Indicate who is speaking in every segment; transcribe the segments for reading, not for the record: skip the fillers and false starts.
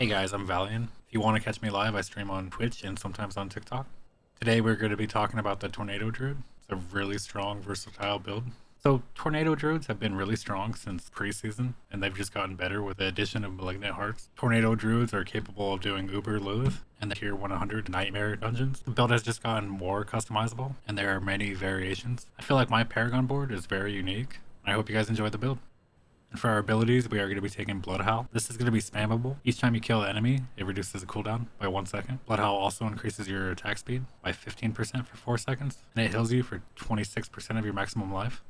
Speaker 1: Hey guys, I'm Valiant. If you want to catch me live, I stream on Twitch and sometimes on TikTok. Today we're going to be talking about the Tornado Druid. It's a really strong, versatile build. So Tornado Druids have been really strong since preseason, and they've just gotten better with the addition of Malignant Hearts. Tornado Druids are capable of doing Uber Lilith and the Tier 100 Nightmare dungeons. The build has just gotten more customizable, and there are many variations. I feel like my Paragon board is very unique, and I hope you guys enjoy the build. And for our abilities, we are going to be taking Blood Howl. This is going to be spammable. Each time you kill an enemy, it reduces the cooldown by 1 second. Blood Howl also increases your attack speed by 15% for 4 seconds, and it heals you for 26% of your maximum life.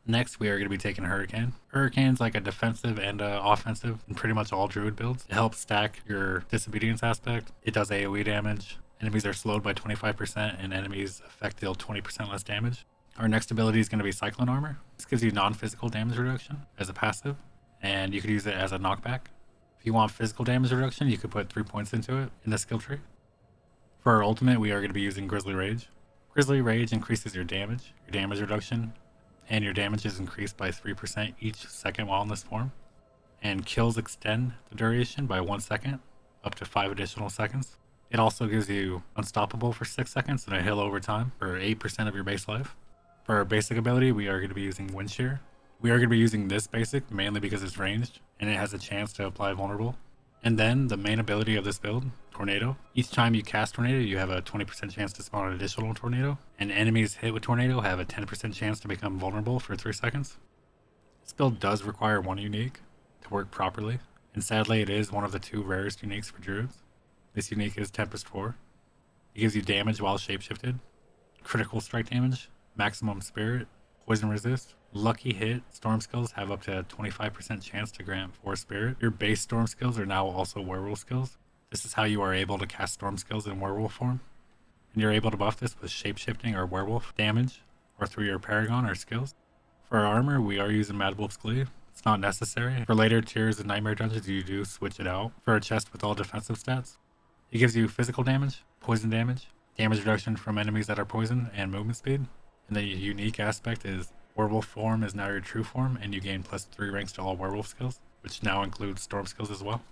Speaker 1: Next, we are going to be taking Hurricane. Hurricane's like a defensive and offensive in pretty much all Druid builds. It helps stack your Disobedience aspect. It does AoE damage. Enemies are slowed by 25%, and enemies effect deal 20% less damage. Our next ability is going to be Cyclone Armor. This gives you non-physical damage reduction as a passive, and you could use it as a knockback. If you want physical damage reduction, you could put 3 points into it in the skill tree. For our ultimate, we are going to be using Grizzly Rage. Grizzly Rage increases your damage reduction, and your damage is increased by 3% each second while in this form. And kills extend the duration by 1 second, up to 5 additional seconds. It also gives you Unstoppable for 6 seconds and a heal over time for 8% of your base life. For our basic ability, we are going to be using Wind Shear. We are going to be using this basic mainly because it's ranged and it has a chance to apply vulnerable. And then the main ability of this build, Tornado. Each time you cast Tornado, you have a 20% chance to spawn an additional Tornado, and enemies hit with Tornado have a 10% chance to become vulnerable for 3 seconds. This build does require 1 unique to work properly, and sadly it is one of the 2 rarest uniques for Druids. This unique is Tempest 4. It gives you damage while shapeshifted, critical strike damage, maximum spirit, poison resist, lucky hit. Storm skills have up to a 25% chance to grant 4 spirit. Your base storm skills are now also werewolf skills. This is how you are able to cast storm skills in werewolf form. And you're able to buff this with shapeshifting or werewolf damage, or through your paragon or skills. For our armor, we are using Mad Wolf's Glee. It's not necessary. For later tiers and nightmare dungeons, you do switch it out for a chest with all defensive stats. It gives you physical damage, poison damage reduction from enemies that are poisoned, and movement speed. And the unique aspect is werewolf form is now your true form, and you gain plus 3 ranks to all werewolf skills, which now includes storm skills as well.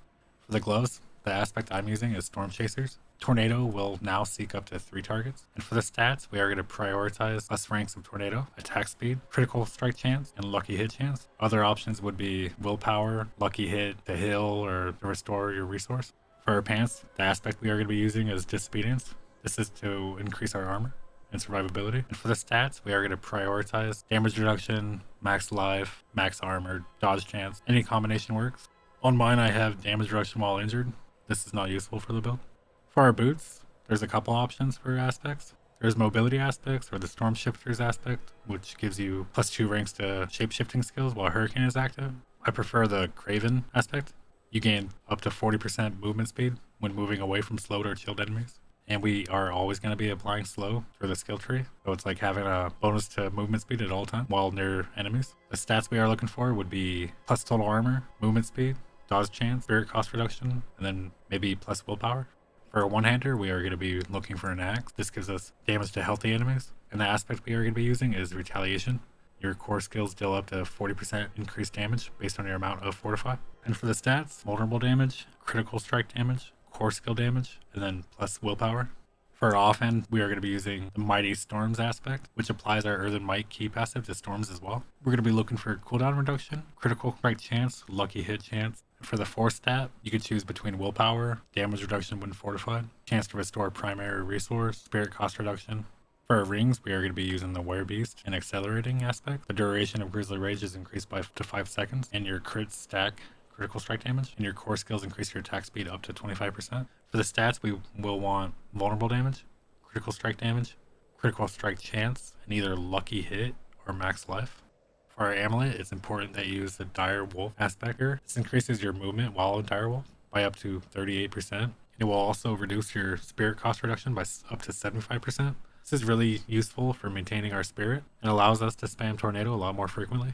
Speaker 1: For the gloves, the aspect I'm using is Storm Chasers. Tornado will now seek up to 3 targets. And for the stats, we are going to prioritize plus ranks of Tornado, attack speed, critical strike chance, and lucky hit chance. Other options would be willpower, lucky hit to heal, or to restore your resource. For our pants, the aspect we are going to be using is Disobedience. This is to increase our armor and survivability. And for the stats, we are going to prioritize damage reduction, max life, max armor, dodge chance. Any combination works. On mine, I have damage reduction while injured. This is not useful for the build. For our boots, there's a couple options for aspects. There's mobility aspects, or the storm shifters aspect, which gives you plus 2 ranks to shape-shifting skills while Hurricane is active. I prefer the Craven aspect. You gain up to 40% movement speed when moving away from slowed or chilled enemies. And we are always going to be applying slow through the skill tree. So it's like having a bonus to movement speed at all times while near enemies. The stats we are looking for would be plus total armor, movement speed, dodge chance, spirit cost reduction, and then maybe plus willpower. For a one-hander, we are going to be looking for an axe. This gives us damage to healthy enemies. And the aspect we are going to be using is Retaliation. Your core skills deal up to 40% increased damage based on your amount of Fortify. And for the stats, vulnerable damage, critical strike damage, core skill damage, and then plus willpower. For our offhand, we are going to be using the Mighty Storms aspect, which applies our Earthen Might key passive to storms as well. We're going to be looking for cooldown reduction, critical strike chance, lucky hit chance. For the force stat, you could choose between willpower, damage reduction when fortified, chance to restore primary resource, spirit cost reduction. For our rings, we are going to be using the Werebeast and accelerating aspect. The duration of Grizzly Rage is increased by up to 5 seconds, and your crits stack critical strike damage, and your core skills increase your attack speed up to 25%. For the stats, we will want vulnerable damage, critical strike chance, and either lucky hit or max life. For our amulet, it's important that you use the Dire Wolf aspect here. This increases your movement while in Dire Wolf by up to 38%. It will also reduce your spirit cost reduction by up to 75%. This is really useful for maintaining our spirit and allows us to spam Tornado a lot more frequently.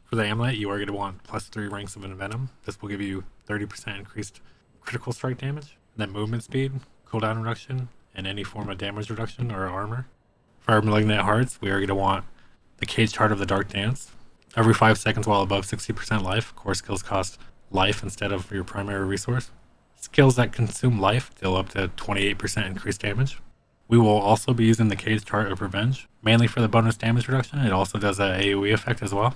Speaker 1: For the amulet, you are going to want plus 3 ranks of Envenom. This will give you 30% increased critical strike damage, and then movement speed, cooldown reduction, and any form of damage reduction or armor. For our Malignant Hearts, we are going to want the Caged Heart of the Dark Dance. Every 5 seconds while above 60% life, core skills cost life instead of your primary resource. Skills that consume life deal up to 28% increased damage. We will also be using the Caged Heart of Revenge, mainly for the bonus damage reduction. It also does an AoE effect as well.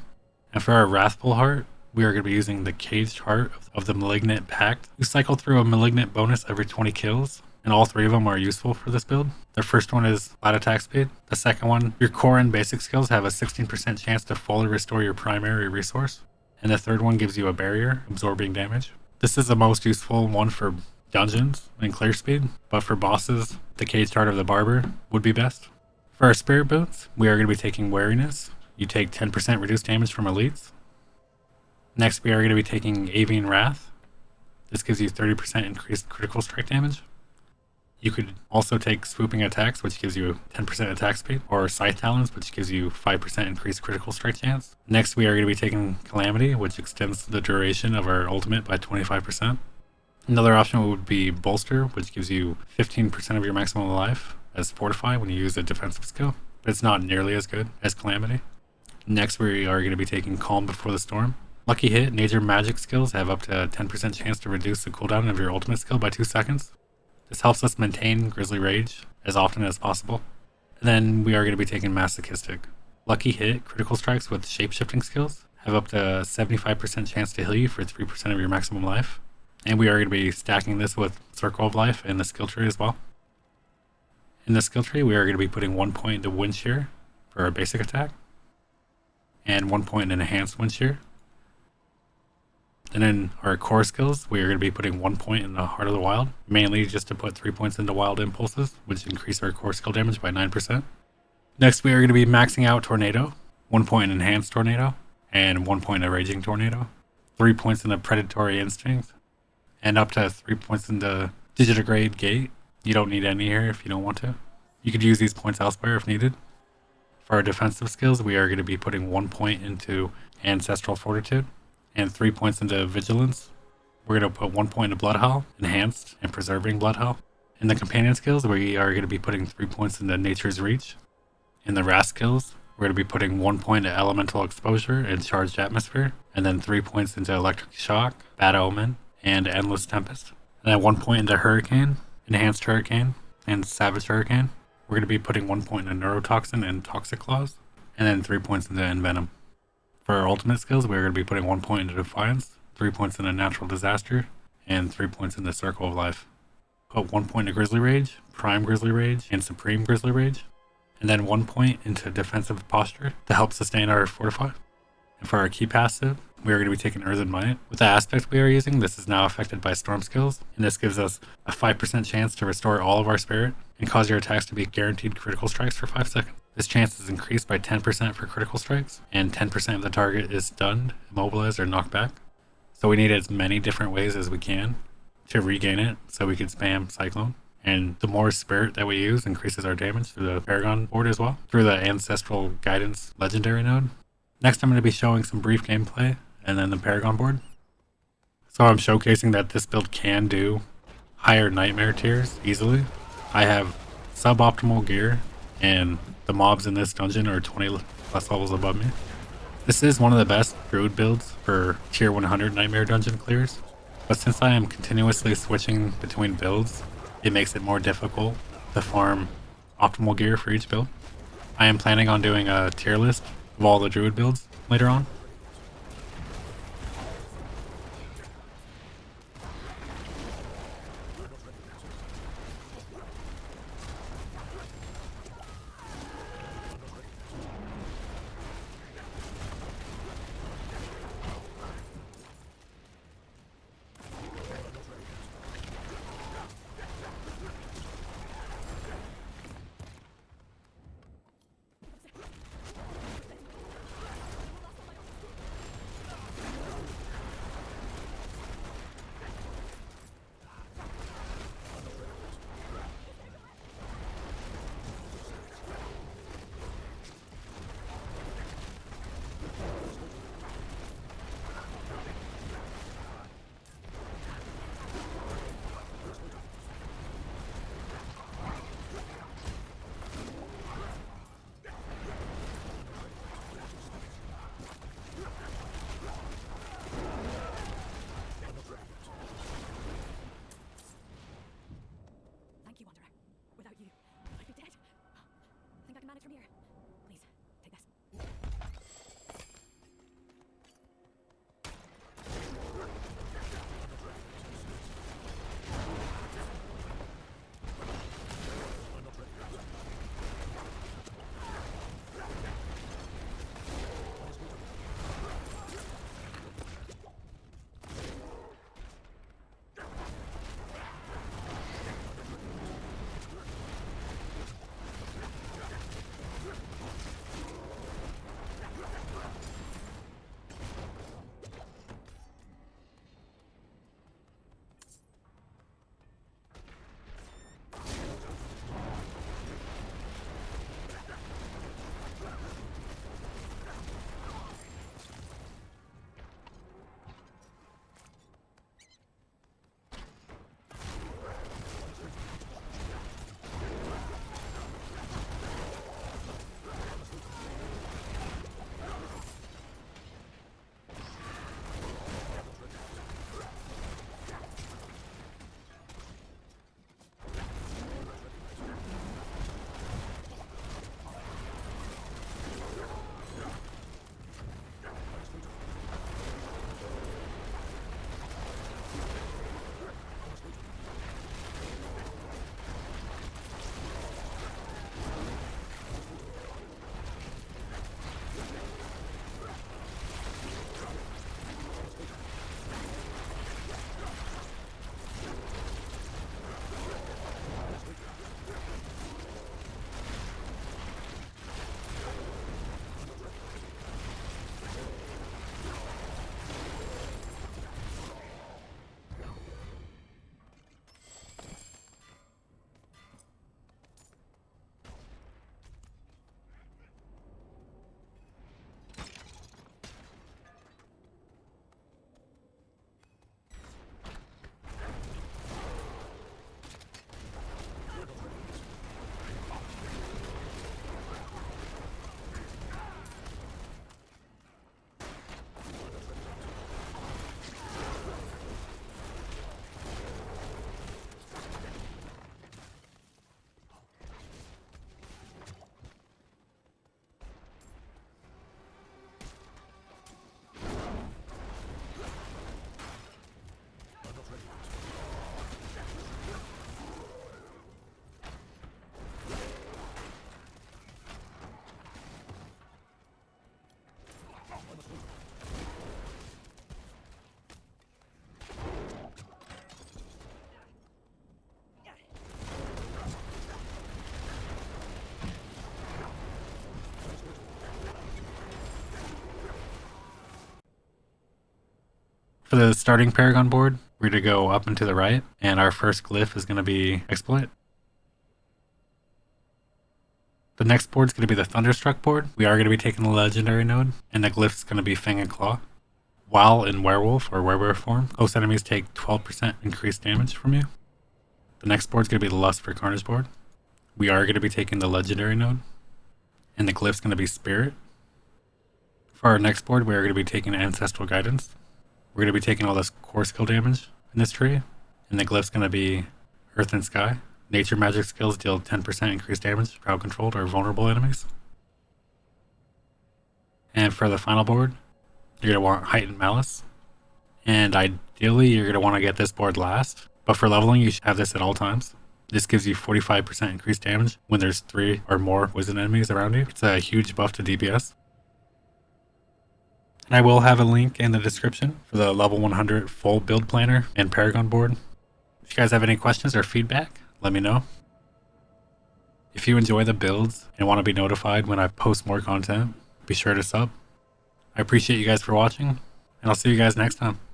Speaker 1: And for our Wrathful Heart, we are going to be using the Caged Heart of the Malignant Pact. You cycle through a Malignant bonus every 20 kills, and all 3 of them are useful for this build. The first one is flat attack speed. The second one, your core and basic skills have a 16% chance to fully restore your primary resource. And the third one gives you a barrier, absorbing damage. This is the most useful one for dungeons and clear speed, but for bosses, the Caged Heart of the Barber would be best. For our spirit boots, we are going to be taking Wariness. You take 10% reduced damage from elites. Next, we are going to be taking Avian Wrath. This gives you 30% increased critical strike damage. You could also take Swooping Attacks, which gives you 10% attack speed, or Scythe Talons, which gives you 5% increased critical strike chance. Next, we are going to be taking Calamity, which extends the duration of our ultimate by 25%. Another option would be Bolster, which gives you 15% of your maximum life as Fortify when you use a defensive skill, but it's not nearly as good as Calamity. Next, we are going to be taking Calm Before the Storm. Lucky Hit, Nature Magic skills have up to a 10% chance to reduce the cooldown of your ultimate skill by 2 seconds. This helps us maintain Grizzly Rage as often as possible. And then we are going to be taking Masochistic. Lucky Hit, critical strikes with shape-shifting skills have up to a 75% chance to heal you for 3% of your maximum life. And we are going to be stacking this with Circle of Life and the skill tree as well. In the skill tree, we are going to be putting 1 point into Wind Shear for our basic attack, and 1 point in Enhanced Wind Shear. And in our core skills, we are going to be putting 1 point in the Heart of the Wild, mainly just to put 3 points into Wild Impulses, which increase our core skill damage by 9%. Next, we are going to be maxing out Tornado, 1 point in Enhanced Tornado, and 1 point in Raging Tornado, 3 points in the Predatory Instinct, and up to 3 points in the Digitigrade Gate. You don't need any here if you don't want to. You could use these points elsewhere if needed. For our defensive skills, we are going to be putting 1 point into Ancestral Fortitude and 3 points into Vigilance. We're going to put 1 point into Blood Howl, Enhanced, and Preserving Blood Howl. In the companion skills, we are going to be putting 3 points into Nature's Reach. In the Wrath skills, we're going to be putting 1 point into Elemental Exposure and Charged Atmosphere, and then 3 points into Electric Shock, Bad Omen, and Endless Tempest. And then 1 point into Hurricane, Enhanced Hurricane, and Savage Hurricane. We're going to be putting 1 point into Neurotoxin and Toxic Claws, and then 3 points into Envenom. For our ultimate skills, we're going to be putting 1 point into Defiance, 3 points into Natural Disaster, and 3 points into Circle of Life. Put 1 point into Grizzly Rage, Prime Grizzly Rage, and Supreme Grizzly Rage, and then 1 point into Defensive Posture to help sustain our Fortify. And for our key passive, we are going to be taking Earthen Might. With the aspect we are using, this is now affected by Storm skills, and this gives us a 5% chance to restore all of our spirit and cause your attacks to be guaranteed critical strikes for 5 seconds. This chance is increased by 10% for critical strikes, and 10% of the target is stunned, immobilized, or knocked back. So we need as many different ways as we can to regain it so we can spam Cyclone. And the more spirit that we use increases our damage through the Paragon Board as well, through the Ancestral Guidance Legendary node. Next, I'm going to be showing some brief gameplay and then the Paragon Board. So I'm showcasing that this build can do higher Nightmare tiers easily. I have suboptimal gear, and the mobs in this dungeon are 20 plus levels above me. This is one of the best Druid builds for tier 100 Nightmare dungeon clears, but since I am continuously switching between builds, it makes it more difficult to farm optimal gear for each build. I am planning on doing a tier list of all the Druid builds later on. For the starting Paragon board, we're going to go up and to the right, and our first glyph is going to be Exploit. The next board is going to be the Thunderstruck board. We are going to be taking the Legendary node, and the glyph is going to be Fang and Claw. While in Werewolf or Werewolf form, host enemies take 12% increased damage from you. The next board is going to be the Lust for Carnage board. We are going to be taking the Legendary node, and the glyph is going to be Spirit. For our next board, we are going to be taking Ancestral Guidance. We're going to be taking all this core skill damage in this tree, and the glyph's going to be Earth and Sky. Nature magic skills deal 10% increased damage to crowd controlled or vulnerable enemies. And for the final board, you're going to want Heightened Malice. And ideally, you're going to want to get this board last, but for leveling, you should have this at all times. This gives you 45% increased damage when there's 3 or more Wizard enemies around you. It's a huge buff to DPS. And I will have a link in the description for the level 100 full build planner and Paragon board. If you guys have any questions or feedback, let me know. If you enjoy the builds and want to be notified when I post more content, be sure to sub. I appreciate you guys for watching, and I'll see you guys next time.